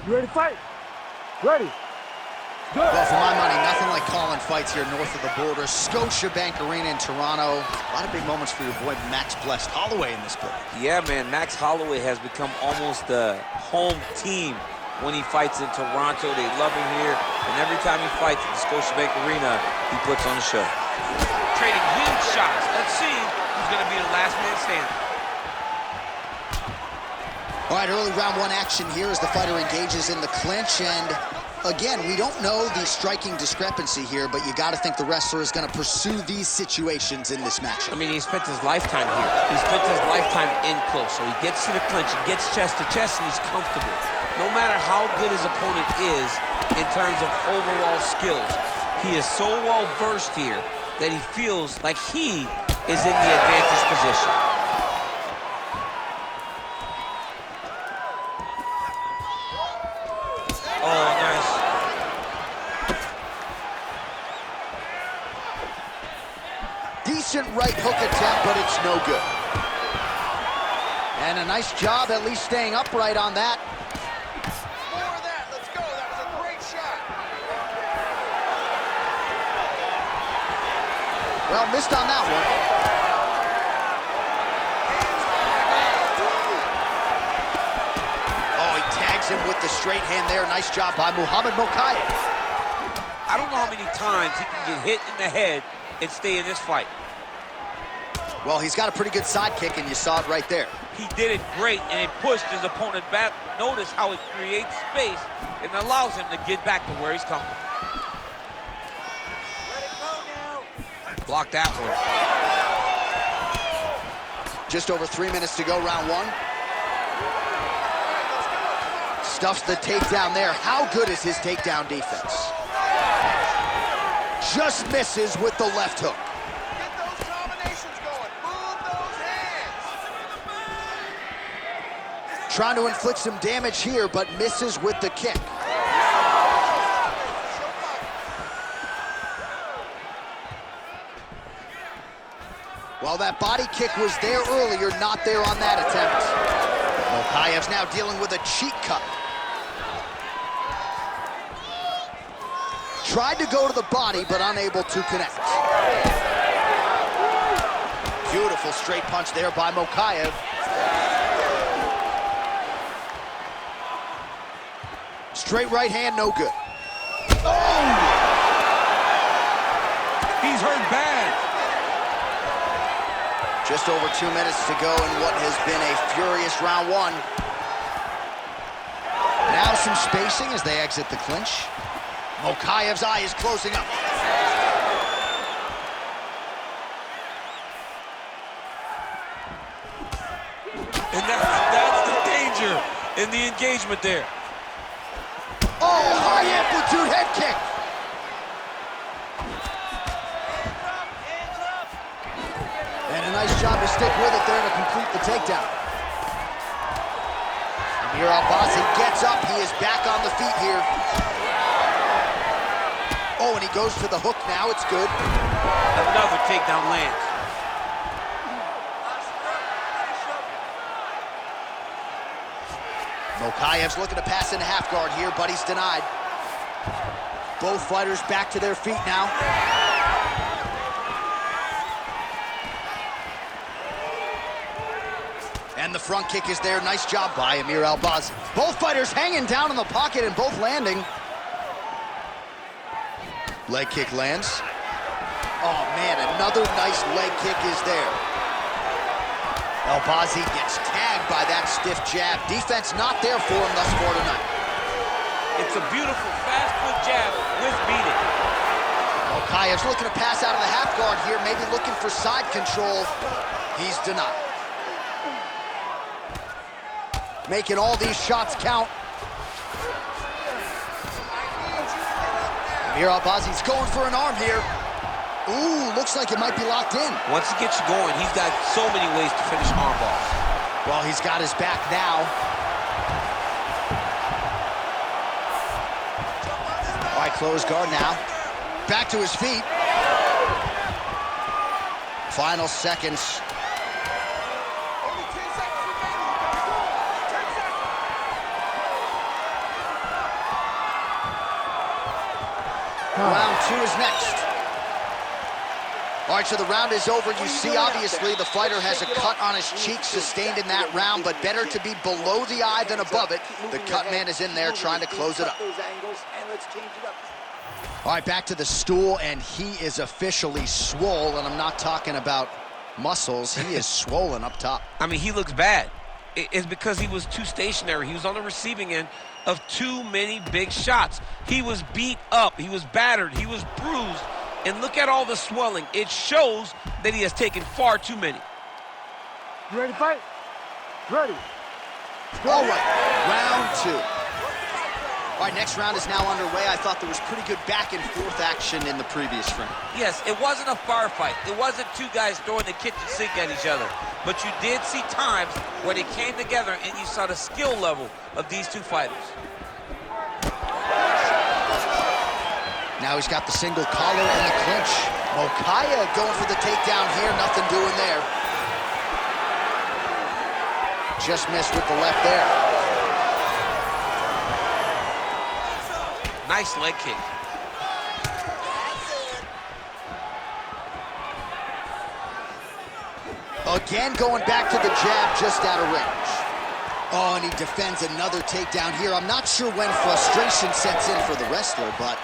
You ready to fight? Ready. Good. Well, for my money, nothing like calling fights here north of the border. Scotiabank Arena in Toronto. A lot of big moments for your boy Max Blessed Holloway in this building. Yeah, man, Max Holloway has become almost the home team when he fights in Toronto. They love him here, and every time he fights at the Scotiabank Arena, he puts on a show. Trading huge shots. Let's see who's going to be the last man standing. All right, early round one action here as the fighter engages in the clinch, and again, we don't know the striking discrepancy here, but you got to think the wrestler is going to pursue these situations in this match. I mean, he spent his lifetime here. He spent his lifetime in close, so he gets to the clinch, he gets chest to chest, and he's comfortable. No matter how good his opponent is in terms of overall skills, he is so well versed here that he feels like he is in the advantage position. Oh, nice. Decent right hook attempt, but it's no good. And a nice job at least staying upright on that. More of that. Let's go. That was a great shot. Well, missed on that one. Him with the straight hand there. Nice job by Mokaev. I don't know how many times he can get hit in the head and stay in this fight. Well, he's got a pretty good side kick, and you saw it right there. He did it great, and it pushed his opponent back. Notice how it creates space and allows him to get back to where he's coming. Let it go now. Block that one. Just over 3 minutes to go, round one. Stuffs the takedown there. How good is his takedown defense? Just misses with the left hook. Get those combinations going. Move those hands. Trying to inflict some damage here, but misses with the kick. Well, that body kick was there earlier, not there on that attempt. Mokaev's now dealing with a cheek cut. Tried to go to the body, but unable to connect. Beautiful straight punch there by Mokaev. Straight right hand, no good. Oh! He's hurt bad. Just over 2 minutes to go in what has been a furious round one. Now some spacing as they exit the clinch. Mokaev's eye is closing up. And that's the danger in the engagement there. Oh, high amplitude head kick. And a nice job to stick with it there to complete the takedown. Amir Albazi gets up. He is back on the feet here. Oh, and he goes to the hook now. It's good. Another takedown lands. Mokaev's looking to pass into half guard here, but he's denied. Both fighters back to their feet now. And the front kick is there. Nice job by Amir Albazi. Both fighters hanging down in the pocket and both landing. Leg kick lands. Oh, man, another nice leg kick is there. Albazi gets tagged by that stiff jab. Defense not there for him thus far tonight. It's a beautiful fast foot jab with beating. Mokaev's looking to pass out of the half guard here, maybe looking for side control. He's denied. Making all these shots count. Amir Albazi's going for an arm here. Ooh, looks like it might be locked in. Once he gets you going, he's got so many ways to finish arm balls. Well, he's got his back now. All right, close guard now. Back to his feet. Final seconds. Round 2 is next. All right, so the round is over. You see, obviously, the fighter has a cut on his cheek sustained in that round, but better to be below the eye than above it. The cut man is in there trying to close it up. All right, back to the stool, and he is officially swole, and I'm not talking about muscles. He is swollen up top. I mean, he looks bad. It's because he was too stationary. He was on the receiving end of too many big shots. He was beat up. He was battered. He was bruised. And look at all the swelling. It shows that he has taken far too many. You ready to fight? Ready. All right, round 2. All right, next round is now underway. I thought there was pretty good back and forth action in the previous round. Yes, it wasn't a firefight. It wasn't two guys throwing the kitchen sink at each other. But you did see times where they came together and you saw the skill level of these two fighters. Now he's got the single collar and the clinch. Mokaev going for the takedown here. Nothing doing there. Just missed with the left there. Nice leg kick. Again, going back to the jab, just out of range. Oh, and he defends another takedown here. I'm not sure when frustration sets in for the wrestler, but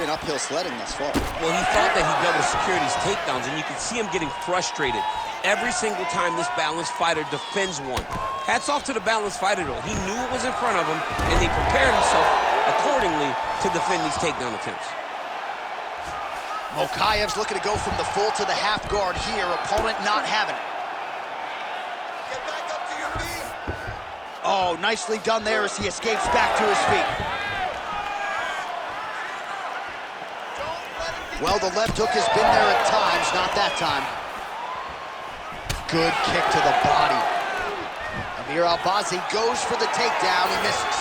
been uphill sledding thus far. Well, he thought that he'd be able to secure these takedowns, and you can see him getting frustrated every single time this balanced fighter defends one. Hats off to the balanced fighter, though. He knew it was in front of him, and he prepared himself accordingly to defend these takedown attempts. Mokaev's looking to go from the full to the half guard here. Opponent not having it. Get back up to your feet. Oh, nicely done there as he escapes back to his feet. Well, the left hook has been there at times, not that time. Good kick to the body. Amir Albazi goes for the takedown, he misses.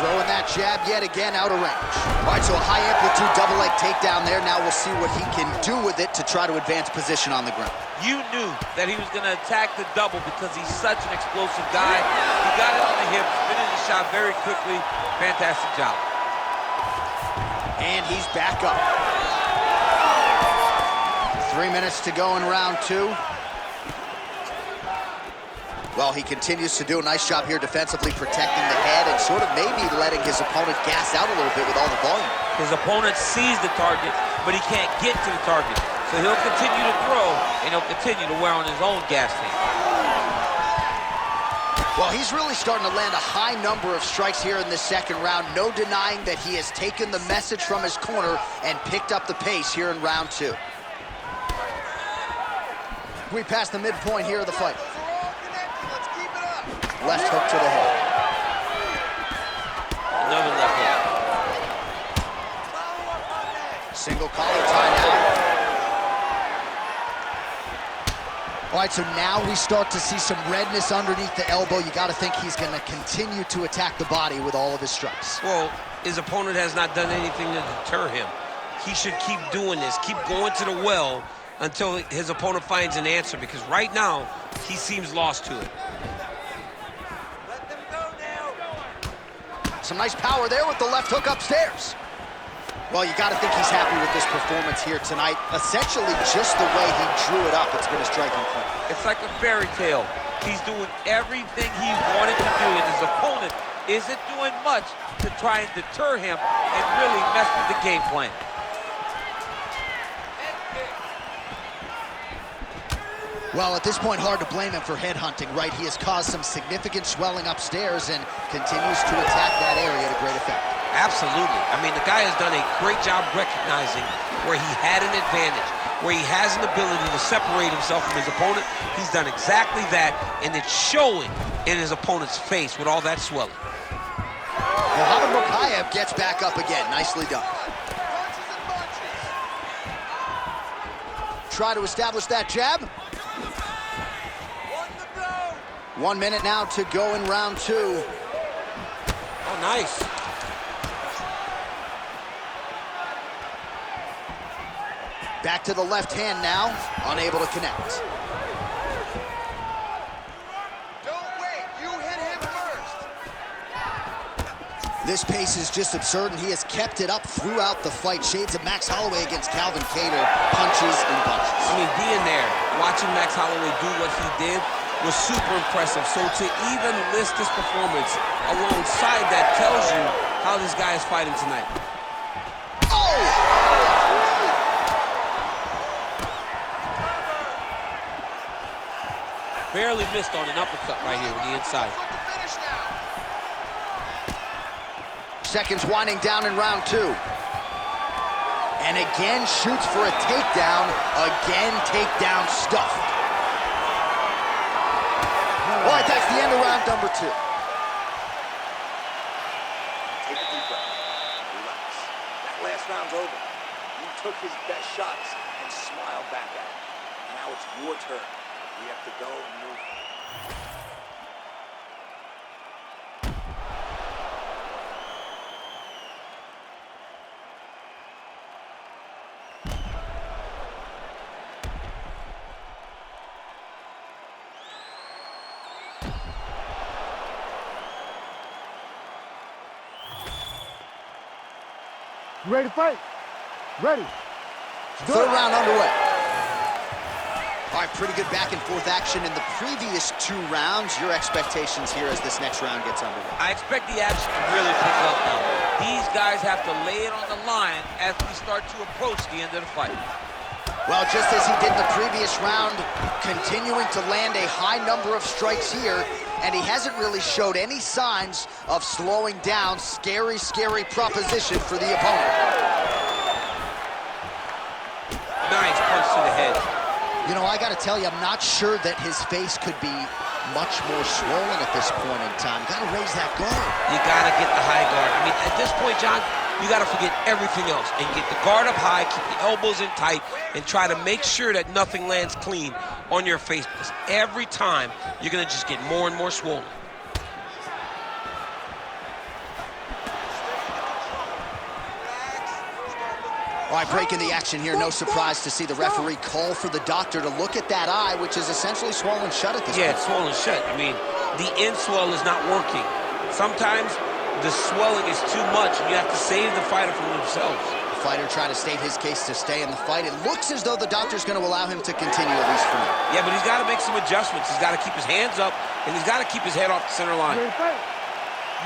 Throwing that jab yet again out of range. All right, so a high amplitude double leg takedown there. Now we'll see what he can do with it to try to advance position on the ground. You knew that he was going to attack the double because he's such an explosive guy. He got it on the hips, finished the shot very quickly. Fantastic job. And he's back up. 3 minutes to go in round 2. Well, he continues to do a nice job here defensively, protecting the head and sort of maybe letting his opponent gas out a little bit with all the volume. His opponent sees the target, but he can't get to the target. So he'll continue to throw, and he'll continue to wear on his own gas tank. Well, he's really starting to land a high number of strikes here in this second round. No denying that he has taken the message from his corner and picked up the pace here in round 2. We passed the midpoint here of the fight. Let's keep it up. Left hook to the head. Another left hook. Single collar tie now. All right, so now we start to see some redness underneath the elbow. You got to think he's going to continue to attack the body with all of his strikes. Well, his opponent has not done anything to deter him. He should keep doing this, keep going to the well until his opponent finds an answer, because right now, he seems lost to it. Let them go now. Some nice power there with the left hook upstairs. Well, you got to think he's happy with this performance here tonight. Essentially, just the way he drew it up, it's been a striking point. It's like a fairy tale. He's doing everything he wanted to do, and his opponent isn't doing much to try and deter him and really mess with the game plan. Well, at this point, hard to blame him for headhunting, right? He has caused some significant swelling upstairs and continues to attack that area to great effect. Absolutely. I mean, the guy has done a great job recognizing where he had an advantage, where he has an ability to separate himself from his opponent. He's done exactly that, and it's showing in his opponent's face with all that swelling. Mokaev gets back up again. Nicely done. Punches and bunches. Try to establish that jab. 1 to go. 1 minute now to go in round 2. Oh, nice. Back to the left hand now, unable to connect. Don't wait. You hit him first. This pace is just absurd, and he has kept it up throughout the fight. Shades of Max Holloway against Calvin Kattar, punches and bunches. I mean, being there, watching Max Holloway do what he did was super impressive. So to even list this performance alongside that tells you how this guy is fighting tonight. Oh! Barely missed on an uppercut right here with the inside. Seconds winding down in round 2. And again shoots for a takedown. Again, takedown stuffed. All right, that's the end of round number 2. Take a deep breath. Relax. That last round's over. You took his best shots and smiled back at him. Now it's your turn. We have to go and move. You ready to fight? Ready. Third round underway. All right, pretty good back and forth action in the previous 2 rounds. Your expectations here as this next round gets underway? I expect the action to really pick up now. These guys have to lay it on the line as we start to approach the end of the fight. Well, just as he did in the previous round, continuing to land a high number of strikes here, and he hasn't really showed any signs of slowing down. Scary, scary proposition for the opponent. Nice punch to the head. You know, I got to tell you, I'm not sure that his face could be much more swollen at this point in time. Got to raise that guard. You got to get the high guard. I mean, at this point, John, you got to forget everything else and get the guard up high, keep the elbows in tight, and try to make sure that nothing lands clean on your face, because every time you're going to just get more and more swollen. All right, breaking the action here. No surprise to see the referee call for the doctor to look at that eye, which is essentially swollen shut at this point. Yeah, it's swollen shut. I mean, the end swell is not working. Sometimes the swelling is too much, and you have to save the fighter from themselves. The fighter trying to state his case to stay in the fight. It looks as though the doctor's going to allow him to continue, at least for now. Yeah, but he's got to make some adjustments. He's got to keep his hands up, and he's got to keep his head off the center line. You ready to fight?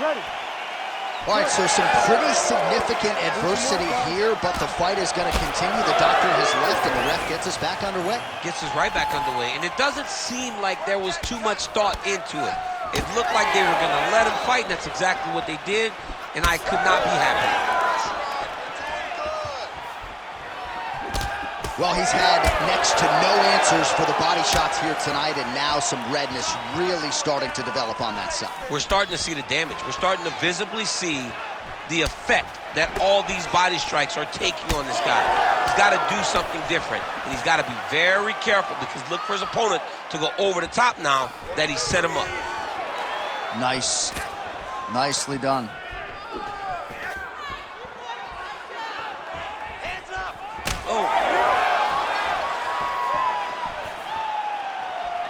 Ready. All right, so some pretty significant adversity here, but the fight is going to continue. The doctor has left, and the ref gets us back underway. Gets us right back underway, and it doesn't seem like there was too much thought into it. It looked like they were going to let him fight, and that's exactly what they did, and I could not be happy. Well, he's had next to no answers for the body shots here tonight, and now some redness really starting to develop on that side. We're starting to see the damage. We're starting to visibly see the effect that all these body strikes are taking on this guy. He's got to do something different, and he's got to be very careful, because look for his opponent to go over the top now that he set him up. Nice. Nicely done. Hands up! Oh.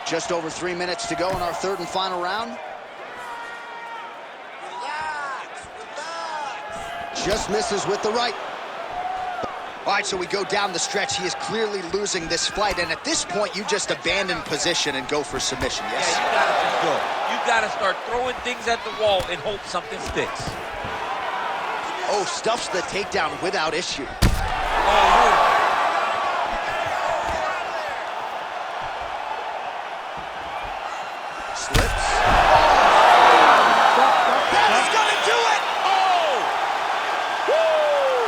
Just over 3 minutes to go in our third and final round. Relax, relax. Just misses with the right. All right, so we go down the stretch. He is clearly losing this fight, and at this point, you just abandon position and go for submission, yes? Yeah, you got to just go. You got to start throwing things at the wall and hope something sticks. Oh, stuffs the takedown without issue. Oh, Slips. That is gonna do it! Oh!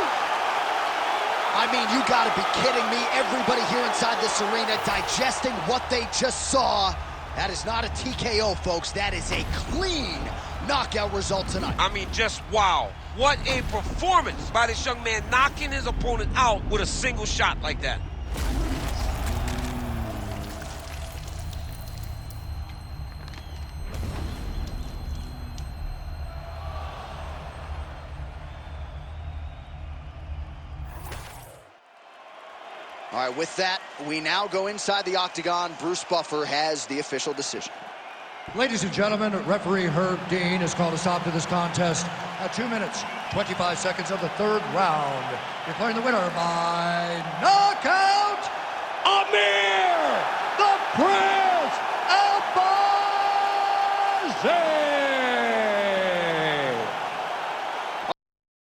I mean, you gotta be kidding me. Everybody here inside this arena digesting what they just saw. That is not a TKO, folks. That is a clean knockout result tonight. I mean, just wow. What a performance by this young man, knocking his opponent out with a single shot like that. All right, with that, we now go inside the octagon. Bruce Buffer has the official decision. Ladies and gentlemen, referee Herb Dean has called a stop to this contest at 2 minutes, 25 seconds of the third round. Declaring the winner by knockout, Amir, the Prince Albazi!